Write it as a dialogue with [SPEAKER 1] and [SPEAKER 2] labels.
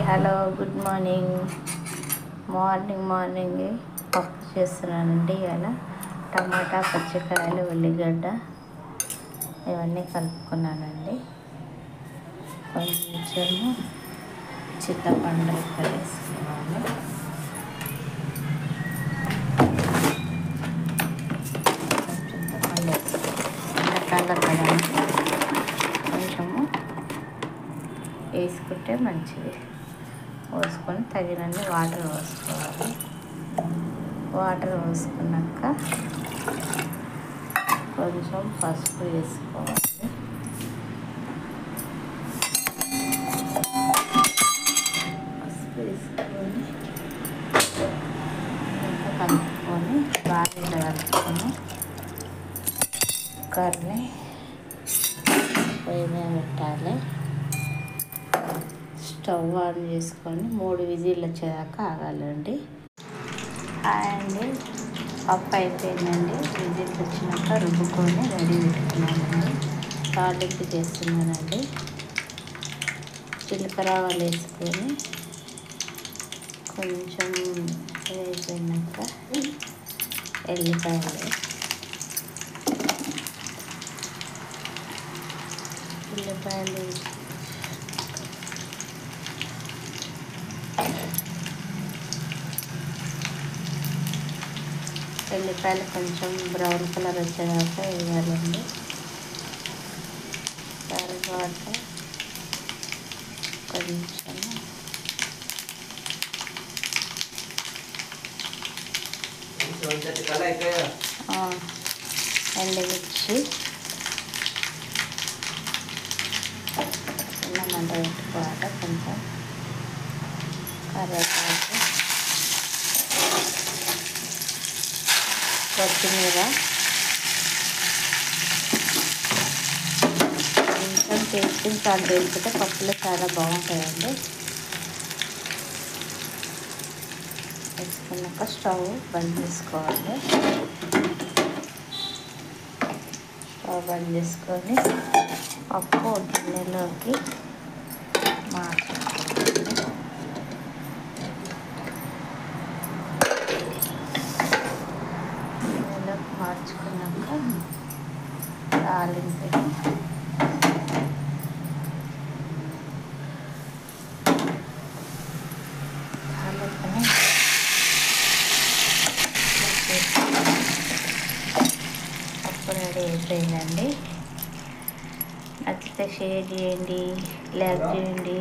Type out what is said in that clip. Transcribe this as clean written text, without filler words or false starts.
[SPEAKER 1] Hello good morning. Morning పప్పు చేస్తున్నానండి. ఇలా టమాటా, పచ్చికాయలు, ఉల్లిగడ్డ ఇవన్నీ కలుపుకున్నానండి. కొంచెము చింతపండు వేసుకోవాలి. చింతపండు కలపడానికి కొంచెము వేసుకుంటే మంచిది. పోసుకొని తగినన్ని వాటర్ పోసుకోవాలి. వాటర్ పోసుకున్నాక కొంచెం పసుపు వేసుకోవాలి. పసుపు వేసుకొని కలుపుకొని బాగా కలుపుకొని కుక్కర్ని పొయ్యి మీద పెట్టాలి. స్టవ్ ఆన్ చేసుకొని 3 విజిల్లు వచ్చేదాకా ఆగాలండి. హాయ్ అండి, పప్పు అయిపోయిందండి. విజిల్స్ వచ్చినాక రుబ్బుకొని రెడీ పెట్టుకున్నానండి. తాలింపు చేస్తున్నానండి. జీలకర్ర ఆవాలు వేసుకొని కొంచెం అయిపోయినాక ఎల్లిపాయలు ఎల్లిపాయలు కొంచెం బ్రౌన్ కలర్ వచ్చేదాకా వేయాలండి. తర్వాత కొంచెం ఎండుమిర్చి చిన్న మంట పెట్టుకోవాలి. కొంచెం కరివేపాకు, కొత్తిమీర, కొంచెం టేస్టింగ్ సాల్ట్ వేసుకుంటే పప్పులు చాలా బాగుంటాయండి. వేసుకున్నాక స్టవ్ బంద్ చేసుకోవాలి. స్టవ్ బంద్ చేసుకొని పప్పు గిన్నెలోకి మార్చుకోవాలి. గిన్నెలోకి మార్చుకున్నాక తాలింపుని పప్పు రెడీ అయిపోయిందండి. నచ్చితే షేర్ చేయండి, లైక్ చేయండి.